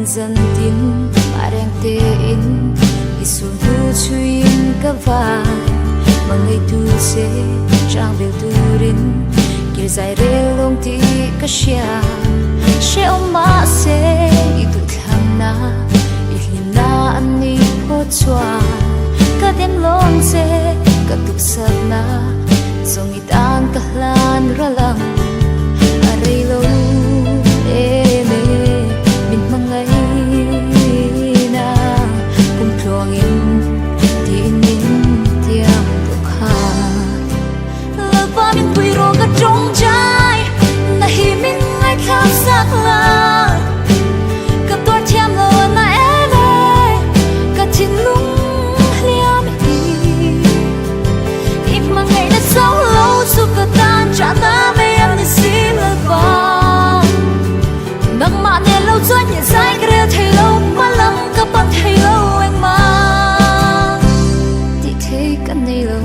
dần tin mà đang tê in isu nu chuin ka vai mà ngày tu se trang biểu tu rin kia dài re long ti ka shia she om ma se itu tham na ihina ani ho chwa ka den long se ka tuk sat na song itan ka hlan ra lang are lo e me min mangai na kum thong in ti nin tiam tu kha la pa min pui ro ka trong chai na hi min ngai kham sak la ka tor thiam lo na e le ka chin lung hliam hi if mangai na sau lo su ka tan cha ta me am ni sim la pa nang ma ne lo chuan ye sai kre thei lo ma lam ka pan thei lo eng ma ti thei kan nei lo